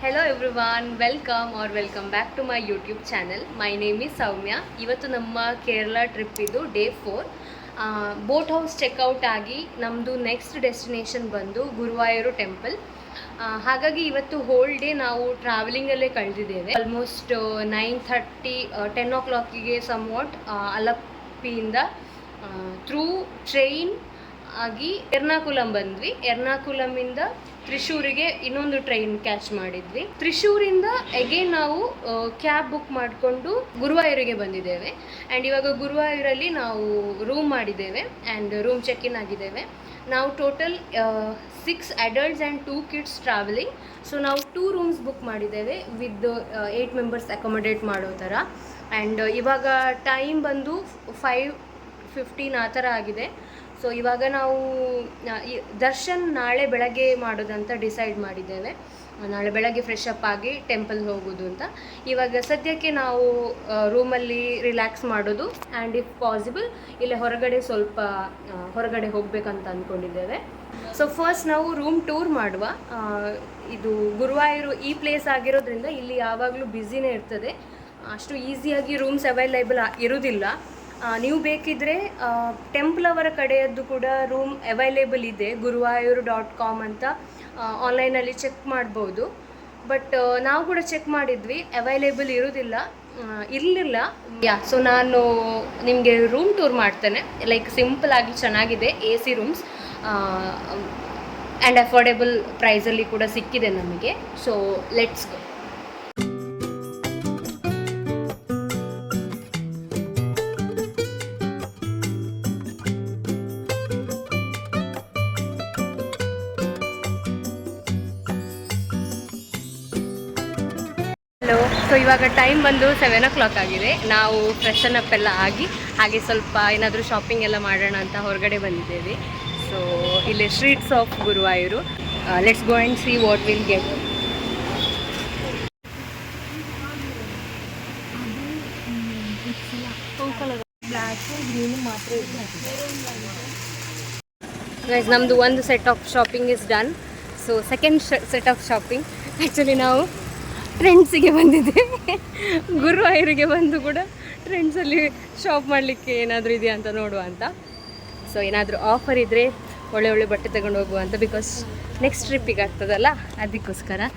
Hello everyone, welcome back to my YouTube channel. My name is Soumya. ಇವತ್ತು ನಮ್ಮ Kerala trip ಇದು day 4. Boat house checkout ಆಗಿ ನಮ್ಮದು next destination ಬಂದು ಗುರುವಾಯೂರು ಟೆಂಪಲ್. ಹಾಗಾಗಿ ಇವತ್ತು ಹೋಲ್ ಡೇ ನಾವು ಟ್ರಾವೆಲಿಂಗಲ್ಲೇ ಕಳೆದಿದ್ದೇವೆ. ಆಲ್ಮೋಸ್ಟ್ 9:30 10 o'clock ಸಮ್ವಾಟ್ ಅಲಪ್ಪಿಯಿಂದ ಥ್ರೂ ಟ್ರೈನ್ ಆಗಿ ಎರ್ನಾಕುಲಂ ಬಂದ್ವಿ. ಎರ್ನಾಕುಲಮಿಂದ ತ್ರಿಶೂರಿಗೆ ಇನ್ನೊಂದು ಟ್ರೈನ್ ಕ್ಯಾಚ್ ಮಾಡಿದ್ವಿ. ತ್ರಿಶೂರಿಂದ ಅಗೇನ್ ನಾವು ಕ್ಯಾಬ್ ಬುಕ್ ಮಾಡಿಕೊಂಡು ಗುರುವಾಯೂರಿಗೆ ಬಂದಿದ್ದೇವೆ. ಆ್ಯಂಡ್ ಇವಾಗ ಗುರುವಾಯೂರಲ್ಲಿ ನಾವು ರೂಮ್ ಮಾಡಿದ್ದೇವೆ ಆ್ಯಂಡ್ ರೂಮ್ ಚೆಕ್ ಇನ್ ಆಗಿದ್ದೇವೆ. ನಾವು total 6 adults and 2 kids travelling. So ನಾವು 2 rooms ಬುಕ್ ಮಾಡಿದ್ದೇವೆ ವಿತ್ 8 members ಅಕೊಮಡೇಟ್ ಮಾಡೋ ಥರ. ಆ್ಯಂಡ್ ಇವಾಗ ಟೈಮ್ ಬಂದು 5:15 ಆ ಥರ ಆಗಿದೆ. ಸೊ ಇವಾಗ ನಾವು ದರ್ಶನ್ ನಾಳೆ ಬೆಳಗ್ಗೆ ಮಾಡೋದಂತ ಡಿಸೈಡ್ ಮಾಡಿದ್ದೇವೆ. ನಾಳೆ ಬೆಳಗ್ಗೆ ಫ್ರೆಶ್ ಅಪ್ ಆಗಿ ಟೆಂಪಲ್ಗೆ ಹೋಗೋದು ಅಂತ. ಇವಾಗ ಸದ್ಯಕ್ಕೆ ನಾವು ರೂಮಲ್ಲಿ ರಿಲ್ಯಾಕ್ಸ್ ಮಾಡೋದು ಆ್ಯಂಡ್ ಇಫ್ ಪಾಸಿಬಲ್ ಇಲ್ಲೇ ಹೊರಗಡೆ ಹೋಗಬೇಕಂತ ಅಂದ್ಕೊಂಡಿದ್ದೇವೆ. ಸೊ ಫಸ್ಟ್ ನಾವು ರೂಮ್ ಟೂರ್ ಮಾಡುವ. ಇದು ಗುರುವಾಯೂರು ಈ ಪ್ಲೇಸ್ ಆಗಿರೋದ್ರಿಂದ ಇಲ್ಲಿ ಯಾವಾಗಲೂ ಬ್ಯುಸಿನೇ ಇರ್ತದೆ. ಅಷ್ಟು ಈಸಿಯಾಗಿ ರೂಮ್ಸ್ ಅವೈಲೇಬಲ್ ಇರೋದಿಲ್ಲ. ನೀವು ಬೇಕಿದ್ದರೆ ಟೆಂಪಲ್ ಅವರ ಕಡೆಯದ್ದು ಕೂಡ ರೂಮ್ ಅವೈಲೇಬಲ್ ಇದೆ. guruvayoor.com ಅಂತ ಆನ್ಲೈನಲ್ಲಿ ಚೆಕ್ ಮಾಡ್ಬೋದು. ಬಟ್ ನಾವು ಕೂಡ ಚೆಕ್ ಮಾಡಿದ್ವಿ, ಅವೈಲೇಬಲ್ ಇರಲಿಲ್ಲ. ಸೊ ನಾನು ನಿಮಗೆ ರೂಮ್ ಟೂರ್ ಮಾಡ್ತೇನೆ. ಲೈಕ್ ಸಿಂಪಲ್ ಆಗಿ ಚೆನ್ನಾಗಿದೆ, AC ರೂಮ್ಸ್ ಆ್ಯಂಡ್ ಅಫೋರ್ಡೆಬಲ್ ಪ್ರೈಸಲ್ಲಿ ಕೂಡ ಸಿಕ್ಕಿದೆ ನಮಗೆ. So let's go. ಸೊ ಇವಾಗ ಟೈಮ್ ಬಂದು 7 o'clock ಆಗಿದೆ. ನಾವು ಫ್ರೆಶನ್ ಅಪ್ ಎಲ್ಲ ಆಗಿ ಹಾಗೆ ಸ್ವಲ್ಪ ಏನಾದರೂ ಶಾಪಿಂಗ್ ಎಲ್ಲ ಮಾಡೋಣ ಅಂತ ಹೊರಗಡೆ ಬಂದಿದ್ದೇವೆ. ಸೊ ಇಲ್ಲಿ streets of Guruvayur. Let's go and see what will get. Guys, ನಮ್ಮದು ಒಂದು set of shopping is done. So second set of shopping. Actually ನಾವು ಟ್ರೆಂಡ್ಸಿಗೆ ಬಂದಿದ್ದೇವೆ. ಗುರುವಾಯೂರಿಗೆ ಬಂದು ಕೂಡ ಟ್ರೆಂಡ್ಸಲ್ಲಿ ಶಾಪ್ ಮಾಡಲಿಕ್ಕೆ ಏನಾದರೂ ಇದೆಯಾ ಅಂತ ನೋಡುವ ಅಂತ. ಸೊ ಏನಾದರೂ ಆಫರ್ ಇದ್ದರೆ ಒಳ್ಳೆ ಬಟ್ಟೆ ತಗೊಂಡು ಹೋಗುವ ಅಂತ, ಬಿಕಾಸ್ ನೆಕ್ಸ್ಟ್ ಟ್ರಿಪ್ಪಿಗೆ ಆಗ್ತದಲ್ಲ, ಅದಕ್ಕೋಸ್ಕರ.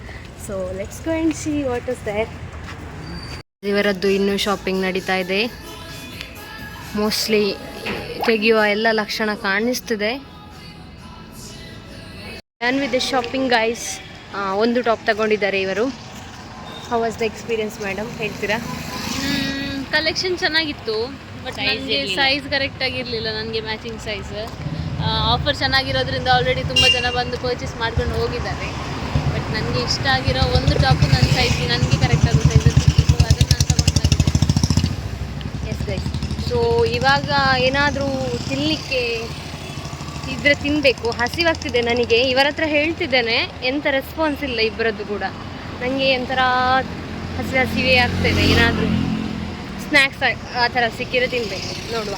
So let's go and see what is there. ಇವರದ್ದು ಇನ್ನೂ ಶಾಪಿಂಗ್ ನಡೀತಾ ಇದೆ. ಮೋಸ್ಟ್ಲಿ ತೆಗೆಯುವ ಎಲ್ಲ ಲಕ್ಷಣ ಕಾಣಿಸ್ತಿದೆ. Done with the shopping guys. ಒಂದು ಟಾಪ್ ತಗೊಂಡಿದ್ದಾರೆ ಇವರು. How was the experience madam, ಹೇಳ್ತೀರಾ? ಕಲೆಕ್ಷನ್ ಚೆನ್ನಾಗಿತ್ತು, ಬಟ್ ನನಗೆ ಸೈಜ್ ಕರೆಕ್ಟಾಗಿರಲಿಲ್ಲ, ನನಗೆ ಮ್ಯಾಚಿಂಗ್ ಸೈಜ್. ಆಫರ್ ಚೆನ್ನಾಗಿರೋದ್ರಿಂದ ಆಲ್ರೆಡಿ ತುಂಬ ಜನ ಬಂದು ಪರ್ಚೇಸ್ ಮಾಡ್ಕೊಂಡು ಹೋಗಿದ್ದಾರೆ. ಬಟ್ ನನಗೆ ಇಷ್ಟ ಆಗಿರೋ ಒಂದು ಟಾಪು ನನ್ನ ಸೈಜ್ಗೆ, ನನಗೆ ಕರೆಕ್ಟ್ ಆಗೋ ಸೈಜ್ ಸಿಕ್ಕಿತ್ತು, ಅದನ್ನು ನಾನು ತಗೊಂಡಾಗಿದೆ. Yes guys. ಸೊ ಇವಾಗ ಏನಾದರೂ ತಿನ್ನಲಿಕ್ಕೆ ಇದ್ರೆ ತಿನ್ನಬೇಕು. ಹಸಿವಾಗ್ತಿದೆ ನನಗೆ. ಇವರ ಹತ್ರ ಹೇಳ್ತಿದ್ದೇನೆ, ಎಂಥ ರೆಸ್ಪಾನ್ಸ್ ಇಲ್ಲ ಇಬ್ಬರದ್ದು ಕೂಡ. ನನಗೆ ಒಂಥರ ಹಸಿವೆ ಆಗ್ತದೆ. ಏನಾದರೂ ಸ್ನ್ಯಾಕ್ಸ್ ಆ ಥರ ಸಿಕ್ಕಿದ್ರೆ ತಿನ್ನಬೇಕು. ನೋಡುವ.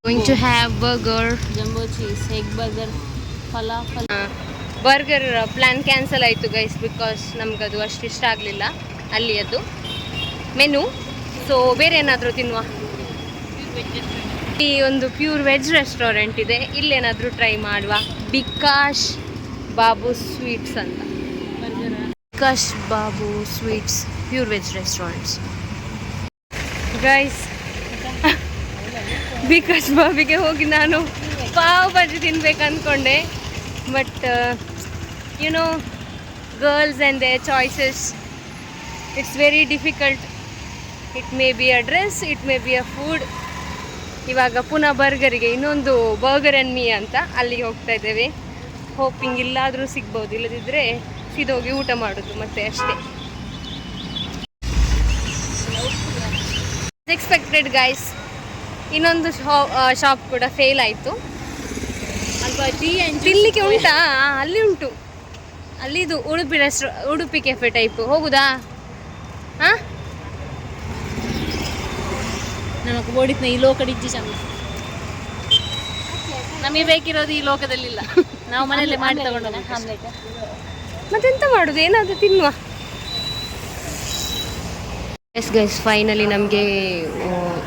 Going to have burger, jumbo cheese, egg burger, falafel. Burger plan cancel ಆಯಿತು ಗೈಸ್, ಬಿಕಾಸ್ ನಮಗದು ಅಷ್ಟು ಇಷ್ಟ ಆಗಲಿಲ್ಲ ಅಲ್ಲಿಯದ್ದು ಮೆನು. ಸೊ ಬೇರೆ ಏನಾದರೂ ತಿನ್ನುವ. ಈ ಒಂದು ಪ್ಯೂರ್ ವೆಜ್ ರೆಸ್ಟೋರೆಂಟ್ ಇದೆ, ಇಲ್ಲೇನಾದರೂ ಟ್ರೈ ಮಾಡುವ. ಬಿಕಾಶ್ ಬಾಬು ಸ್ವೀಟ್ಸ್ ಅಂತ. Bikash Babu sweets pure veg restaurants guys. Bikash ಬಾಬಿಗೆ ಹೋಗಿ ನಾನು ಪಾವ್ ಭಾಜಿ ತಿನ್ಬೇಕು ಅಂದ್ಕೊಂಡೆ. But you know, girls and their choices, it's very difficult. It may be a dress, it may be a food. ಇವಾಗ ಪುನಃ ಬರ್ಗರಿಗೆ, ಇನ್ನೊಂದು ಬರ್ಗರ್ ಆ್ಯಂಡ್ ಮೀ ಅಂತ ಅಲ್ಲಿಗೆ ಹೋಗ್ತಾ ಇದ್ದೇವೆ. ಹೋಪಿಂಗ್ ಇಲ್ಲಾದರೂ ಸಿಗ್ಬೋದು, ಇಲ್ಲದಿದ್ದರೆ ಸಿದೋಗಿ ಊಟ ಮಾಡೋದು ಮತ್ತೆ ಅಷ್ಟೇ. Expected guys. ಇನ್ನೊಂದು ಶಾಪ್ ಕೂಡ ಫೇಲ್ ಆಯಿತು. ತಿನ್ನಲಿಕ್ಕೆ ಉಂಟಾ? ಅಲ್ಲಿ ಉಂಟು, ಅಲ್ಲಿದು ಉಡುಪಿ ಕೆಫೆ ಟೈಪು. ಹೋಗುದಾ? ಹಾಂ, ನಮಗೆ ಓಡಿದ್ನ ಈ ಲೋಕಡಿಜ್ಜಿ ಚಂದ. ನಮಗೆ ಬೇಕಿರೋದು ಈ ಲೋಕದಲ್ಲಿಲ್ಲ. ನಾವು ಮನೆಯಲ್ಲೇ ಮಾಡಿ ತಗೊಂಡು ಮತ್ತೆಂತ ಮಾಡೋದು, ಏನಾದರೂ ತಿನ್ನುವ. ಎಸ್ ಗೈಸ್, ಫೈನಲಿ ನಮಗೆ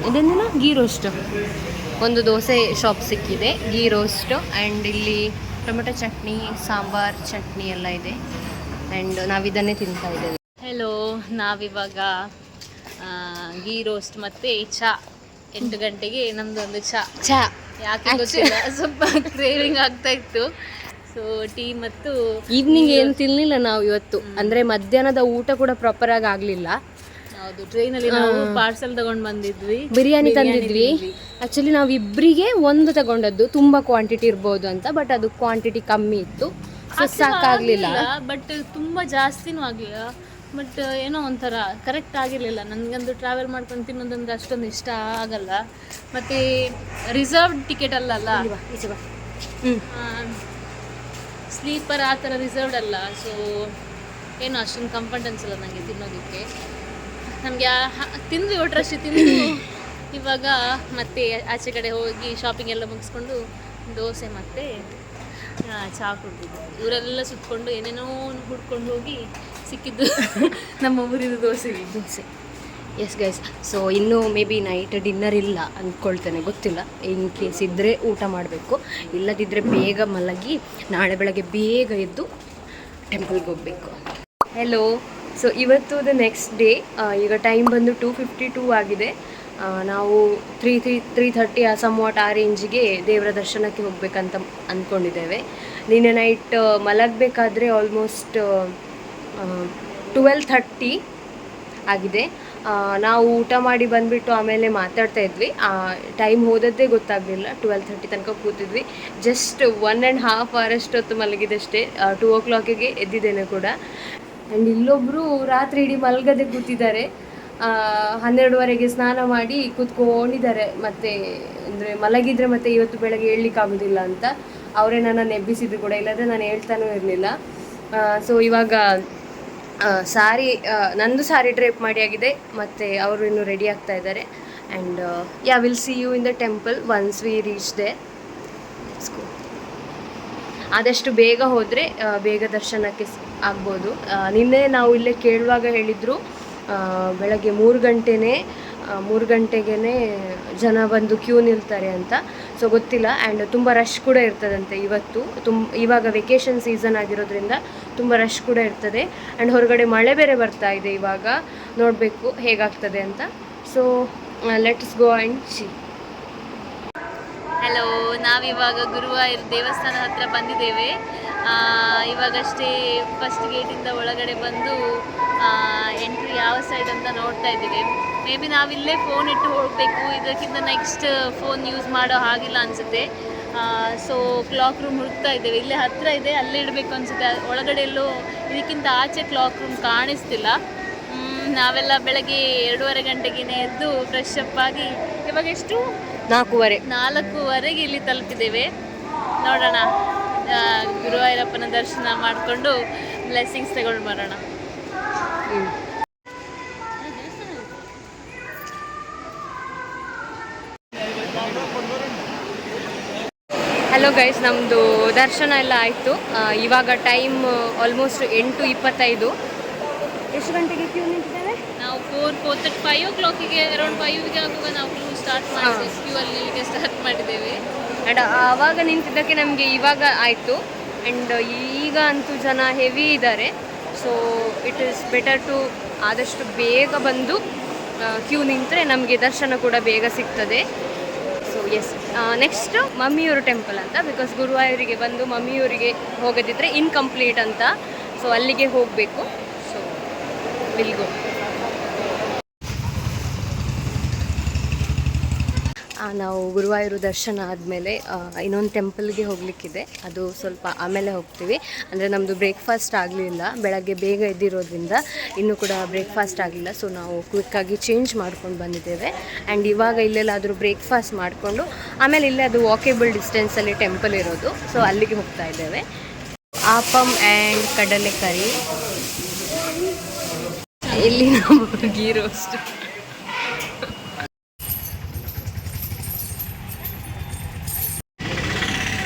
ಇದೊಂದಿನ ಗೀ ರೋಸ್ಟ್, ಒಂದು ದೋಸೆ ಶಾಪ್ ಸಿಕ್ಕಿದೆ, ಗೀ ರೋಸ್ಟು. ಆ್ಯಂಡ್ ಇಲ್ಲಿ ಟೊಮೆಟೊ ಚಟ್ನಿ, ಸಾಂಬಾರ್ ಚಟ್ನಿ ಎಲ್ಲ ಇದೆ. ಆ್ಯಂಡ್ ನಾವಿದನ್ನೇ ತಿಂತಾ ಇದ್ದೇವೆ. ಹೆಲೋ, ನಾವಿವಾಗ ಗೀ ರೋಸ್ಟ್ ಮತ್ತು ಚಹಾ. 8 ಗಂಟೆಗೆ ನಮ್ಮದೊಂದು ಚಹಾ ಯಾಕೆ ಗೊತ್ತಿಲ್ಲ, ಸ್ವಲ್ಪ ಕ್ರೇವಿಂಗ್ ಆಗ್ತಾ ಇತ್ತು. ಸೊ ಟೀ ಮತ್ತು ಈವ್ನಿಂಗ್ ಏನು ತಿನ್ನಲಿಲ್ಲ ನಾವು ಇವತ್ತು. ಅಂದರೆ ಮಧ್ಯಾಹ್ನದ ಊಟ ಕೂಡ ಪ್ರಾಪರಾಗಿ ಆಗಲಿಲ್ಲ. ಹೌದು, ಟ್ರೈನಲ್ಲಿ ನಾವು ಪಾರ್ಸಲ್ ತಗೊಂಡು ಬಂದಿದ್ವಿ, ಬಿರಿಯಾನಿ ತಂದಿದ್ವಿ. ಆ್ಯಕ್ಚುಲಿ ನಾವು ಇಬ್ಬರಿಗೆ ಒಂದು ತಗೊಂಡದ್ದು, ತುಂಬ ಕ್ವಾಂಟಿಟಿ ಇರ್ಬೋದು ಅಂತ. ಬಟ್ ಅದು ಕ್ವಾಂಟಿಟಿ ಕಮ್ಮಿ ಇತ್ತು, ಸೊ ಸಾಕಾಗಲಿಲ್ಲ. ಬಟ್ ತುಂಬ ಜಾಸ್ತಿನೂ ಆಗಲಿಲ್ಲ. ಬಟ್ ಏನೋ ಒಂಥರ ಕರೆಕ್ಟ್ ಆಗಿರಲಿಲ್ಲ. ನನಗಂದು ಟ್ರಾವೆಲ್ ಮಾಡ್ಕೊಂಡು ತಿನ್ನೋದಂದ್ರೆ ಅಷ್ಟೊಂದು ಇಷ್ಟ ಆಗಲ್ಲ. ಮತ್ತು ರಿಸರ್ವ್ಡ್ ಟಿಕೆಟ್ ಅಲ್ಲಲ್ಲ, ಸ್ಲೀಪರ್ ಆ ಥರ ರಿಸರ್ವ್ಡ್ ಅಲ್ಲ. ಸೊ ಏನೋ ಅಷ್ಟೊಂದು ಕಂಫರ್ಟ್ ಅನಿಸಲ್ಲ ನನಗೆ ತಿನ್ನೋದಕ್ಕೆ. ನಮಗೆ ತಿಂದ್ವಿ, ಒಟ್ಟರಷ್ಟು ತಿಂದು ಇವಾಗ ಮತ್ತೆ ಆಚೆ ಕಡೆ ಹೋಗಿ ಶಾಪಿಂಗ್ ಎಲ್ಲ ಮುಗಿಸ್ಕೊಂಡು ದೋಸೆ ಮತ್ತು ಚಹಾ ಕುಡಿದಿದ್ದು. ಇವರೆಲ್ಲ ಸುತ್ಕೊಂಡು ಏನೇನೋ ಹುಡ್ಕೊಂಡು ಹೋಗಿ ಸಿಕ್ಕಿದ್ದು ನಮ್ಮ ಊರಿನ ದೋಸೆ. ಎಸ್ ಗೈಸ್, ಸೊ ಇನ್ನೂ ಮೇ ಬಿ ನೈಟ್ ಡಿನ್ನರ್ ಇಲ್ಲ ಅಂದ್ಕೊಳ್ತೇನೆ, ಗೊತ್ತಿಲ್ಲ. ಇನ್ ಕೇಸ್ ಇದ್ದರೆ ಊಟ ಮಾಡಬೇಕು, ಇಲ್ಲದಿದ್ದರೆ ಬೇಗ ಮಲಗಿ ನಾಳೆ ಬೆಳಗ್ಗೆ ಬೇಗ ಎದ್ದು ಟೆಂಪಲ್ಗೆ ಹೋಗಬೇಕು. ಹೆಲೋ, ಸೊ ಇವತ್ತು ದ ನೆಕ್ಸ್ಟ್ ಡೇ. ಈಗ ಟೈಮ್ ಬಂದು 2:52 ಆಗಿದೆ. ನಾವು 3:30 ಸಮ್ವಾಟ್ ಆ ರೇಂಜಿಗೆ ದೇವರ ದರ್ಶನಕ್ಕೆ ಹೋಗಬೇಕಂತ ಅಂದ್ಕೊಂಡಿದ್ದೇವೆ. ನಿನ್ನೆ ನೈಟ್ ಮಲಗಬೇಕಾದ್ರೆ ಆಲ್ಮೋಸ್ಟ್ 12:30 ಆಗಿದೆ. ನಾವು ಊಟ ಮಾಡಿ ಬಂದುಬಿಟ್ಟು ಆಮೇಲೆ ಮಾತಾಡ್ತಾ ಇದ್ವಿ. ಟೈಮ್ ಹೋದದ್ದೇ ಗೊತ್ತಾಗಲಿಲ್ಲ. 12:30 ತನಕ ಕೂತಿದ್ವಿ. ಜಸ್ಟ್ 1.5 hour ಅಷ್ಟೊತ್ತು ಮಲಗಿದಷ್ಟೇ. 2 o'clock ಎದ್ದಿದ್ದೇನೆ ಕೂಡ. ಆ್ಯಂಡ್ ಇಲ್ಲೊಬ್ಬರು ರಾತ್ರಿ ಇಡೀ ಮಲಗದೆ ಕೂತಿದ್ದಾರೆ. 12:30 ಸ್ನಾನ ಮಾಡಿ ಕೂತ್ಕೊಂಡಿದ್ದಾರೆ. ಮತ್ತು ಅಂದರೆ ಮಲಗಿದರೆ ಮತ್ತೆ ಇವತ್ತು ಬೆಳಗ್ಗೆ ಏಳಲಿಕ್ಕಾಗೋದಿಲ್ಲ ಅಂತ ಅವರೇ ನನ್ನನ್ನು ಎಬ್ಬಿಸಿದ್ರು ಕೂಡ, ಇಲ್ಲದ್ರೆ ನಾನು ಹೇಳ್ತಾನೂ ಇರಲಿಲ್ಲ. ಸೊ ಇವಾಗ ಸಾರಿ, ನಂದು ಸಾರಿ ಡ್ರೇಪ್ ಮಾಡಿ ಆಗಿದೆ, ಮತ್ತು ಅವರು ಇನ್ನೂ ರೆಡಿ ಆಗ್ತಾ ಇದ್ದಾರೆ. And will see you in the temple once we reach there. ಆದಷ್ಟು ಬೇಗ ಹೋದರೆ ಬೇಗ ದರ್ಶನಕ್ಕೆ ಆಗ್ಬೋದು. ನಿನ್ನೆ ನಾವು ಇಲ್ಲೇ ಕೇಳುವಾಗ ಹೇಳಿದರು ಬೆಳಗ್ಗೆ 3 ಗಂಟೆಗೆ ಜನ ಬಂದು ಕ್ಯೂ ನಿಲ್ತಾರೆ ಅಂತ. ಸೊ ಗೊತ್ತಿಲ್ಲ. ಆ್ಯಂಡ್ ತುಂಬ ರಶ್ ಕೂಡ ಇರ್ತದಂತೆ ಇವತ್ತು. ಇವಾಗ ವೆಕೇಷನ್ ಸೀಸನ್ ಆಗಿರೋದ್ರಿಂದ ತುಂಬ ರಶ್ ಕೂಡ ಇರ್ತದೆ. ಆ್ಯಂಡ್ ಹೊರಗಡೆ ಮಳೆ ಬೇರೆ ಬರ್ತಾ ಇದೆ. ಇವಾಗ ನೋಡಬೇಕು ಹೇಗಾಗ್ತದೆ ಅಂತ. So let's go and C. Hello, ನಾವಿವಾಗ ಗುರುವಾಯೂರ್ ದೇವಸ್ಥಾನ ಹತ್ರ ಬಂದಿದ್ದೇವೆ. ಇವಾಗಷ್ಟೇ ಫಸ್ಟ್ ಗೇಟಿಂದ ಒಳಗಡೆ ಬಂದು ಎಂಟ್ರಿ ಯಾವ ಸೈಡ್ ಅಂತ ನೋಡ್ತಾ ಇದ್ದೀವಿ. ಮೇ ಬಿ ನಾವಿಲ್ಲೇ ಫೋನ್ ಇಟ್ಟು ಹೋಗಬೇಕು, ಇದಕ್ಕಿಂತ ನೆಕ್ಸ್ಟ್ ಫೋನ್ ಯೂಸ್ ಮಾಡೋ ಹಾಗಿಲ್ಲ ಅನಿಸುತ್ತೆ. ಸೊ ಕ್ಲಾಕ್ ರೂಮ್ ಹುಡುಕ್ತಾ ಇದ್ದೇವೆ. ಇಲ್ಲೇ ಹತ್ತಿರ ಇದೆ, ಅಲ್ಲೇ ಇಡಬೇಕು ಅನಿಸುತ್ತೆ. ಒಳಗಡೆ ಎಲ್ಲೋ ಇದಕ್ಕಿಂತ ಆಚೆ ಕ್ಲಾಕ್ ರೂಮ್ ಕಾಣಿಸ್ತಿಲ್ಲ. ನಾವೆಲ್ಲ ಬೆಳಗ್ಗೆ 2:30 ಗಂಟೆಗೆ ಎದ್ದು ಫ್ರೆಶ್ ಅಪ್ ಆಗಿ ಇವಾಗ ಎಷ್ಟು 4:15 ಇಲ್ಲಿ ತಲುಪಿದ್ದೇವೆ. ನೋಡೋಣ, ಗುರುವಾಯೂರಪ್ಪನ ದರ್ಶನ ಮಾಡಿಕೊಂಡು ಬ್ಲೆಸ್ಸಿಂಗ್ಸ್ ತಗೊಂಡು ಬರೋಣ. ಹಲೋ ಗೈಸ್, ನಮ್ಮದು ದರ್ಶನ ಎಲ್ಲ ಆಯಿತು. ಇವಾಗ ಟೈಮ್ ಆಲ್ಮೋಸ್ಟ್ 8:25. ಎಷ್ಟು ಗಂಟೆಗೆ ಕ್ಯೂ ನಿಂತಿದ್ದೇವೆ ನಾವು? 4:35 o'clock-ಗೆ, ಅರೌಂಡ್ 5-ಗೆ ಆಗುವಾಗ ನಾವು ಕ್ಯೂ ಸ್ಟಾರ್ಟ್ ಮಾಡಿ ಕ್ಯೂ ಅಲ್ಲಿ ನಿಲ್ಲಿಗೆ ಸ್ಟಾರ್ಟ್ ಮಾಡಿದ್ದೇವೆ. ಆ್ಯಂಡ್ ಆವಾಗ ನಿಂತಿದ್ದಕ್ಕೆ ನಮಗೆ ಇವಾಗ ಆಯಿತು. ಆ್ಯಂಡ್ ಈಗ ಅಂತೂ ಜನ ಹೆವಿ ಇದ್ದಾರೆ. So it is better to ಆದಷ್ಟು ಬೇಗ ಬಂದು ಕ್ಯೂ ನಿಂತರೆ ನಮಗೆ ದರ್ಶನ ಕೂಡ ಬೇಗ ಸಿಗ್ತದೆ. ಸೊ ಎಸ್, ನೆಕ್ಸ್ಟ್ ಮಮ್ಮಿಯೂರು ಟೆಂಪಲ್ ಅಂತ. ಬಿಕಾಸ್ ಗುರುವಾಯೂರಿಗೆ ಬಂದು ಮಮ್ಮಿಯೂರಿಗೆ ಹೋಗದಿದ್ದರೆ ಇನ್ಕಂಪ್ಲೀಟ್ ಅಂತ. ಸೊ ಅಲ್ಲಿಗೆ ಹೋಗಬೇಕು. So will go. ನಾವು ಗುರುವಾಯೂರು ದರ್ಶನ ಆದಮೇಲೆ ಇನ್ನೊಂದು ಟೆಂಪಲ್ಗೆ ಹೋಗಲಿಕ್ಕಿದೆ. ಅದು ಸ್ವಲ್ಪ ಆಮೇಲೆ ಹೋಗ್ತೀವಿ. ಅಂದರೆ ನಮ್ಮದು ಬ್ರೇಕ್ಫಾಸ್ಟ್ ಆಗಲಿಲ್ಲ, ಬೆಳಗ್ಗೆ ಬೇಗ ಎದ್ದಿರೋದ್ರಿಂದ ಇನ್ನೂ ಕೂಡ ಬ್ರೇಕ್ಫಾಸ್ಟ್ ಆಗಲಿಲ್ಲ. ಸೊ ನಾವು ಕ್ವಿಕ್ಕಾಗಿ ಚೇಂಜ್ ಮಾಡ್ಕೊಂಡು ಬಂದಿದ್ದೇವೆ. ಆ್ಯಂಡ್ ಇವಾಗ ಇಲ್ಲೆಲ್ಲಾದರೂ ಬ್ರೇಕ್ಫಾಸ್ಟ್ ಮಾಡಿಕೊಂಡು ಆಮೇಲೆ ಇಲ್ಲೇ ಅದು ವಾಕೇಬಲ್ ಡಿಸ್ಟೆನ್ಸಲ್ಲಿ ಟೆಂಪಲ್ ಇರೋದು. ಸೊ ಅಲ್ಲಿಗೆ ಹೋಗ್ತಾ ಇದ್ದೇವೆ. ಆಪಮ್ ಆ್ಯಂಡ್ ಕಡಲೆಕರಿ, ಇಲ್ಲಿ ನಮ್ಮ ghee roast.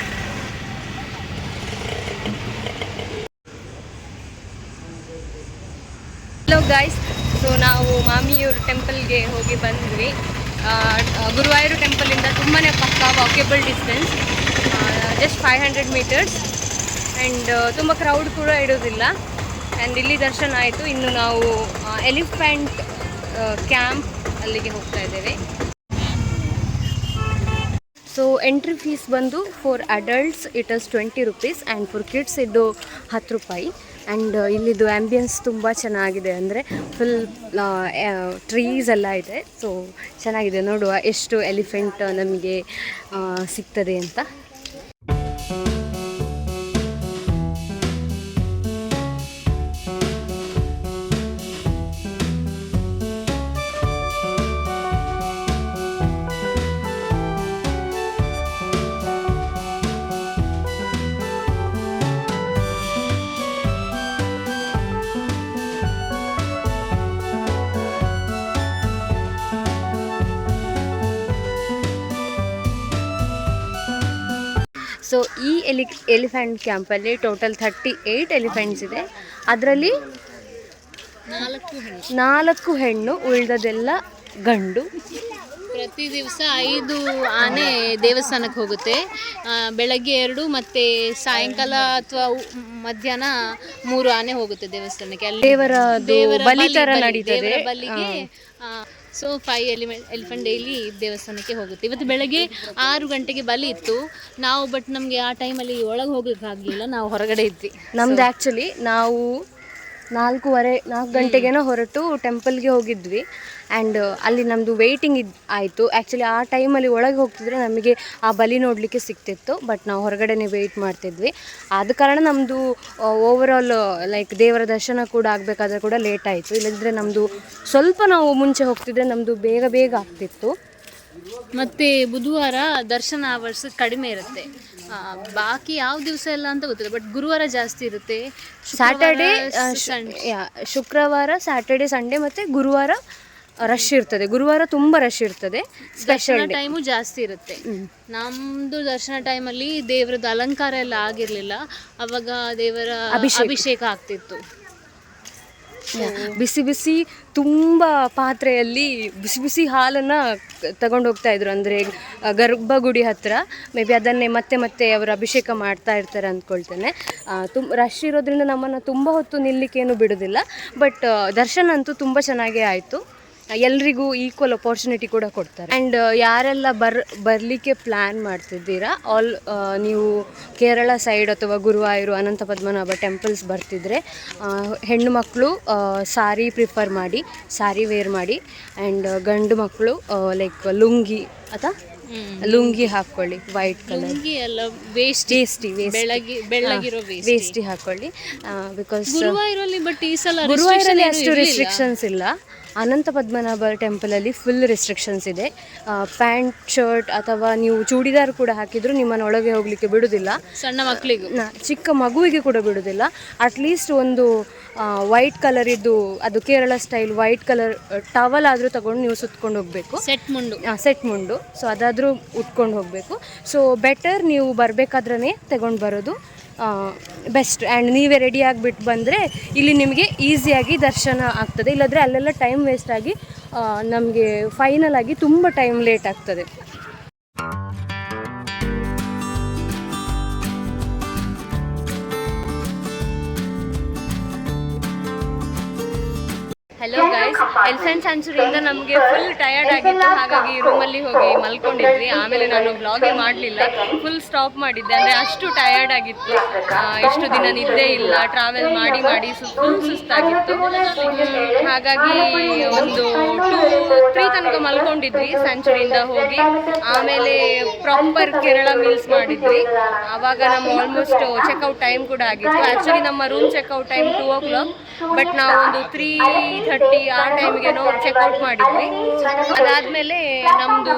Hello guys, so ನಾವು ಮಾಮಿಯೂರು ಟೆಂಪಲ್ಗೆ ಹೋಗಿ ಬಂದ್ವಿ. ಗುರುವಾಯೂರು ಟೆಂಪಲಿಂದ ತುಂಬಾ ಪಕ್ಕ walkable distance, just 500 metres and ತುಂಬ ಕ್ರೌಡ್ ಕೂಡ ಇಡೋದಿಲ್ಲ. ಆ್ಯಂಡ್ ಇಲ್ಲಿ ದರ್ಶನ ಆಯಿತು. ಇನ್ನು ನಾವು ಎಲಿಫೆಂಟ್ ಕ್ಯಾಂಪ್ ಅಲ್ಲಿಗೆ ಹೋಗ್ತಾ ಇದ್ದೇವೆ. ಸೊ ಎಂಟ್ರಿ ಫೀಸ್ ಬಂದು for adults it is 20 rupees and for kids ಇದು 10 ರೂಪಾಯಿ. ಆ್ಯಂಡ್ ಇಲ್ಲಿದು ಆ್ಯಂಬಿಯನ್ಸ್ ತುಂಬ ಚೆನ್ನಾಗಿದೆ, ಅಂದರೆ ಫುಲ್ ಟ್ರೀಸ್ ಎಲ್ಲ ಇದೆ. ಸೊ ಚೆನ್ನಾಗಿದೆ, ನೋಡುವ ಎಷ್ಟು ಎಲಿಫೆಂಟ್ ನಮಗೆ ಸಿಗ್ತದೆ ಅಂತ. ಸೊ ಈ ಎಲಿಫೆಂಟ್ ಕ್ಯಾಂಪಲ್ಲಿ ಟೋಟಲ್ 38 ಎಲಿಫೆಂಟ್ಸ್ ಇದೆ. ಅದರಲ್ಲಿ 4 ಹೆಣ್ಣು, ಉಳಿದದೆಲ್ಲ ಗಂಡು. ಪ್ರತಿ ದಿವಸ 5 ಆನೆ ದೇವಸ್ಥಾನಕ್ಕೆ ಹೋಗುತ್ತೆ. ಬೆಳಗ್ಗೆ 2 ಮತ್ತು ಸಾಯಂಕಾಲ ಅಥವಾ ಮಧ್ಯಾಹ್ನ 3 ಆನೆ ಹೋಗುತ್ತೆ ದೇವಸ್ಥಾನಕ್ಕೆ. ಅಲ್ಲಿ ದೇವರ ಬಲಿ ನಡೀತದೆ ಬಲಿಗೆ. ಸೊ 5 ಎಲಿಫೆಂಟ್ ಡೈಲಿ ದೇವಸ್ಥಾನಕ್ಕೆ ಹೋಗುತ್ತೆ. ಇವತ್ತು ಬೆಳಗ್ಗೆ 6 ಗಂಟೆಗೆ ಬಲಿ ಇತ್ತು ನಾವು, ಬಟ್ ನಮಗೆ ಆ ಟೈಮಲ್ಲಿ ಒಳಗೆ ಹೋಗ್ಲಿಕ್ಕೆ ಆಗಲಿಲ್ಲ, ನಾವು ಹೊರಗಡೆ ಇದ್ವಿ. ನಮ್ದು ಆ್ಯಕ್ಚುಲಿ ನಾವು 4 ಗಂಟೆಗೇನೋ ಹೊರಟು ಟೆಂಪಲ್ಗೆ ಹೋಗಿದ್ವಿ. ಆ್ಯಂಡ್ ಅಲ್ಲಿ ನಮ್ಮದು ವೆಯ್ಟಿಂಗ್ ಆಯಿತು. ಆ್ಯಕ್ಚುಲಿ ಆ ಟೈಮಲ್ಲಿ ಒಳಗೆ ಹೋಗ್ತಿದ್ರೆ ನಮಗೆ ಆ ಬಲಿ ನೋಡಲಿಕ್ಕೆ ಸಿಗ್ತಿತ್ತು, ಬಟ್ ನಾವು ಹೊರಗಡೆನೇ ವೆಯ್ಟ್ ಮಾಡ್ತಿದ್ವಿ. ಆದ ಕಾರಣ ನಮ್ಮದು ಓವರಾಲ್ ಲೈಕ್ ದೇವರ ದರ್ಶನ ಕೂಡ ಆಗಬೇಕಾದ್ರೆ ಕೂಡ ಲೇಟ್ ಆಯಿತು. ಇಲ್ಲದಿದ್ದರೆ ನಮ್ಮದು ಸ್ವಲ್ಪ ನಾವು ಮುಂಚೆ ಹೋಗ್ತಿದ್ರೆ ನಮ್ಮದು ಬೇಗ ಆಗ್ತಿತ್ತು. ಮತ್ತು ಬುಧವಾರ ದರ್ಶನ ಅವರ್ಸ್ ಕಡಿಮೆ ಇರುತ್ತೆ. ಬಾಕಿ ಯಾವ ದಿವಸ ಎಲ್ಲ ಅಂತ ಗೊತ್ತಿಲ್ಲ, ಬಟ್ ಗುರುವಾರ ಜಾಸ್ತಿ ಇರುತ್ತೆ. ಸ್ಯಾಟರ್ಡೇ, ಶುಕ್ರವಾರ, ಸ್ಯಾಟರ್ಡೇ, ಸಂಡೇ ಮತ್ತು ಗುರುವಾರ ರಶ್ ಇರ್ತದೆ. ಗುರುವಾರ ತುಂಬ ರಶ್ ಇರ್ತದೆ. ಸ್ಪೆಷಲ್ ಟೈಮು ಜಾಸ್ತಿ ಇರುತ್ತೆ. ನಮ್ಮದು ದರ್ಶನ ಟೈಮಲ್ಲಿ ದೇವರದ್ದು ಅಲಂಕಾರ ಎಲ್ಲ ಆಗಿರಲಿಲ್ಲ, ಅವಾಗ ದೇವರ ಅಭಿಷೇಕ ಆಗ್ತಿತ್ತು. ಬಿಸಿ ತುಂಬ ಪಾತ್ರೆಯಲ್ಲಿ ಬಿಸಿ ಹಾಲನ್ನು ತಗೊಂಡು ಹೋಗ್ತಾ ಇದ್ರು, ಅಂದರೆ ಗರ್ಭಗುಡಿ ಹತ್ರ. ಮೇ ಬಿ ಅದನ್ನೇ ಮತ್ತೆ ಅವರು ಅಭಿಷೇಕ ಮಾಡ್ತಾ ಇರ್ತಾರೆ ಅಂದ್ಕೊಳ್ತೇನೆ. ರಶ್ ಇರೋದ್ರಿಂದ ನಮ್ಮನ್ನು ತುಂಬ ಹೊತ್ತು ನಿಲ್ಲಲಿಕ್ಕೇನು ಬಿಡೋದಿಲ್ಲ, ಬಟ್ ದರ್ಶನ ಅಂತೂ ತುಂಬ ಚೆನ್ನಾಗೇ ಆಯಿತು. ಎಲ್ರಿಗೂ ಈಕ್ವಲ್ ಅಪಾರ್ಚುನಿಟಿ ಕೂಡ ಕೊಡ್ತಾರೆ. ಆ್ಯಂಡ್ ಯಾರೆಲ್ಲ ಬರಲಿಕ್ಕೆ ಪ್ಲ್ಯಾನ್ ಮಾಡ್ತಿದ್ದೀರಾ, ನೀವು ಕೇರಳ ಸೈಡ್ ಅಥವಾ ಗುರುವಾಯೂರು, ಅನಂತ ಪದ್ಮನಾಭ ಟೆಂಪಲ್ಸ್ ಬರ್ತಿದ್ರೆ ಹೆಣ್ಣು ಮಕ್ಕಳು ಸಾರಿ ಪ್ರಿಫರ್ ಮಾಡಿ, ಸಾರಿ ವೇರ್ ಮಾಡಿ. ಆ್ಯಂಡ್ ಗಂಡು ಮಕ್ಕಳು ಲೈಕ್ ಲುಂಗಿ ಅಥವಾ ಲುಂಗಿ ಹಾಕ್ಕೊಳ್ಳಿ, ವೈಟ್ ಕಲರ್ ವೇಸ್ಟಿ ಹಾಕ್ಕೊಳ್ಳಿ. ಬಿಕಾಸ್ ಗುರುವಾಯೂರಲ್ಲಿ ಅಷ್ಟು ರಿಸ್ಟ್ರಿಕ್ಷನ್ಸ್ ಇಲ್ಲ. ಅನಂತ ಪದ್ಮನಾಭ ಟೆಂಪಲಲ್ಲಿ ಫುಲ್ ರಿಸ್ಟ್ರಿಕ್ಷನ್ಸ್ ಇದೆ. ಪ್ಯಾಂಟ್ ಶರ್ಟ್ ಅಥವಾ ನೀವು ಚೂಡಿದಾರ್ ಕೂಡ ಹಾಕಿದ್ರು ನಿಮ್ಮನ್ನು ಒಳಗೆ ಹೋಗಲಿಕ್ಕೆ ಬಿಡೋದಿಲ್ಲ. ಸಣ್ಣ ಮಕ್ಕಳಿಗೂ, ಚಿಕ್ಕ ಮಗುವಿಗೆ ಕೂಡ ಬಿಡೋದಿಲ್ಲ. ಅಟ್ಲೀಸ್ಟ್ ಒಂದು ವೈಟ್ ಕಲರ್ ಇದ್ದು, ಅದು Kerala style white colour towel ಆದರೂ ತಗೊಂಡು ನೀವು ಸುತ್ಕೊಂಡು ಹೋಗಬೇಕು. ಸೆಟ್ ಮುಂಡು ಸೊ ಅದಾದರೂ ಉಟ್ಕೊಂಡು ಹೋಗಬೇಕು. ಸೊ ಬೆಟರ್ ನೀವು ಬರಬೇಕಾದ್ರೇ ತಗೊಂಡು ಬರೋದು ಬೆಸ್ಟ್. ಆ್ಯಂಡ್ ನೀವೇ ರೆಡಿ ಆಗಿಬಿಟ್ಟು ಬಂದರೆ ಇಲ್ಲಿ ನಿಮಗೆ ಈಸಿಯಾಗಿ ದರ್ಶನ ಆಗ್ತದೆ. ಇಲ್ಲಾಂದರೆ ಅಲ್ಲೆಲ್ಲ ಟೈಮ್ ವೇಸ್ಟ್ ಆಗಿ ನಮಗೆ ಫೈನಲ್ ಆಗಿ ತುಂಬ ಟೈಮ್ ಲೇಟ್ ಆಗ್ತದೆ. ಹಲೋ ಗೈಸ್, ಎಲಿಫೆಂಟ್ ಸ್ಯಾಂಕ್ಚುರಿಯಿಂದ ನಮಗೆ ಫುಲ್ ಟಯರ್ಡ್ ಆಗಿತ್ತು, ಹಾಗಾಗಿ ರೂಮಲ್ಲಿ ಹೋಗಿ ಮಲ್ಕೊಂಡಿದ್ವಿ. ಆಮೇಲೆ ನಾನು ಬ್ಲಾಗೇ ಮಾಡಲಿಲ್ಲ, ಫುಲ್ ಸ್ಟಾಪ್ ಮಾಡಿದ್ದೆ, ಅಂದರೆ ಅಷ್ಟು ಟಯರ್ಡ್ ಆಗಿತ್ತು. ಇಷ್ಟು ದಿನ ನಿದ್ದೆ ಇಲ್ಲ, ಟ್ರಾವೆಲ್ ಮಾಡಿ ಫುಲ್ ಸುಸ್ತಾಗಿತ್ತು. ಹಾಗಾಗಿ ಒಂದು 2-3 ತನಕ ಮಲ್ಕೊಂಡಿದ್ವಿ ಸ್ಯಾಂಕ್ಚುರಿಯಿಂದ ಹೋಗಿ. ಆಮೇಲೆ ಪ್ರಾಪರ್ ಕೇರಳ ಮೀಲ್ಸ್ ಮಾಡಿದ್ವಿ. ಆವಾಗ ನಮ್ಮ ಆಲ್ಮೋಸ್ಟ್ ಚೆಕ್ಔಟ್ ಟೈಮ್ ಕೂಡ ಆಗಿತ್ತು. ಆ್ಯಕ್ಚುಲಿ ನಮ್ಮ room checkout time 2 o'clock, but ನಾವು ಒಂದು 3:30 ಆ ಟೈಮಿಗೇನೋ ಚೆಕ್ಔಟ್ ಮಾಡಿದ್ವಿ. ಅದಾದಮೇಲೆ ನಮ್ಮದು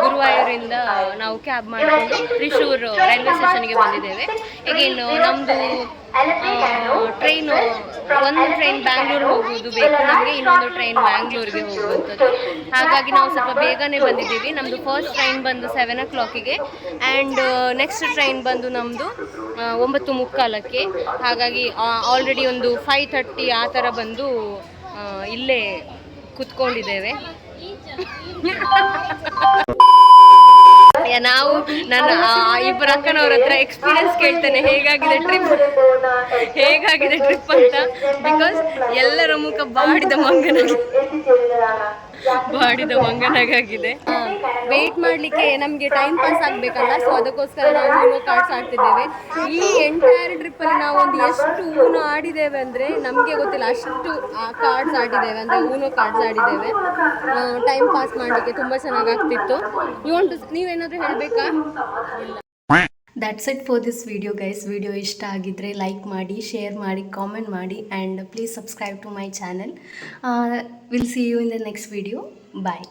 ಗುರುವಾಯೂರಿಂದ ನಾವು ಕ್ಯಾಬ್ ಮಾಡಿಕೊಂಡು ತ್ರಿಶೂರ್ ರೈಲ್ವೆ ಸ್ಟೇಷನ್ಗೆ ಬಂದಿದ್ದೇವೆ. ಅಗೇನ್ ನಮ್ಮದು ಒಂದು ಟ್ರೈನ್ ಬ್ಯಾಂಗ್ಳೂರು ಹೋಗೋದು ಬೇಕು ನಮಗೆ, ಇನ್ನೊಂದು ಟ್ರೈನ್ ಬ್ಯಾಂಗ್ಳೂರಿಗೆ ಹೋಗುವಂಥದ್ದು. ಹಾಗಾಗಿ ನಾವು ಸ್ವಲ್ಪ ಬೇಗನೆ ಬಂದಿದ್ದೀವಿ. ನಮ್ಮದು ಫಸ್ಟ್ ಟ್ರೈನ್ ಬಂದು 7 o'clockಗೆ ಆ್ಯಂಡ್ ನೆಕ್ಸ್ಟ್ ಟ್ರೈನ್ ಬಂದು ನಮ್ಮದು 9:45. ಹಾಗಾಗಿ ಆಲ್ರೆಡಿ ಒಂದು 5:30 ಆ ಥರ ಬಂದು ಇಲ್ಲೇ ಕುತ್ಕೊಂಡಿದ್ದೇವೆ. ನಾವು ನನ್ನ ಇಬ್ಬರು ಅಕ್ಕನವ್ರ ಹತ್ರ ಎಕ್ಸ್ಪೀರಿಯನ್ಸ್ ಕೇಳ್ತೇನೆ ಹೇಗಾಗಿದೆ ಟ್ರಿಪ್ ಅಂತ. ಬಿಕಾಸ್ ಎಲ್ಲರ ಮುಖ ಬಾಡಿದ ಮಂಗನಾಗಿದೆ. ವೇಟ್ ಮಾಡಲಿಕ್ಕೆ ನಮಗೆ ಟೈಮ್ ಪಾಸ್ ಆಗಬೇಕಲ್ಲ, ಸೊ ಅದಕ್ಕೋಸ್ಕರ ನಾವು ಊನೋ ಕಾರ್ಡ್ಸ್ ಆಡ್ತಿದ್ದೇವೆ. ಈ ಎಂಟೈರ್ ಟ್ರಿಪ್ಪಲ್ಲಿ ನಾವು ಒಂದು ಎಷ್ಟು ಊನೋ ಆಡಿದ್ದೇವೆ ಅಂದರೆ ನಮಗೆ ಗೊತ್ತಿಲ್ಲ, ಅಷ್ಟು ಕಾರ್ಡ್ಸ್ ಆಡಿದ್ದೇವೆ, ಅಂದರೆ ಊನೋ ಕಾರ್ಡ್ಸ್ ಆಡಿದ್ದೇವೆ. ಟೈಮ್ ಪಾಸ್ ಮಾಡಲಿಕ್ಕೆ ತುಂಬ ಚೆನ್ನಾಗಾಗ್ತಿತ್ತು. ನೀವೇನಾದರೂ ಹೇಳಬೇಕಾ? That's it for this video guys. Video ಇಷ್ಟ ಆಗಿದ್ದರೆ ಲೈಕ್ ಮಾಡಿ, ಶೇರ್ ಮಾಡಿ, ಕಾಮೆಂಟ್ ಮಾಡಿ and please subscribe to my channel. Will see you in the next video. Bye.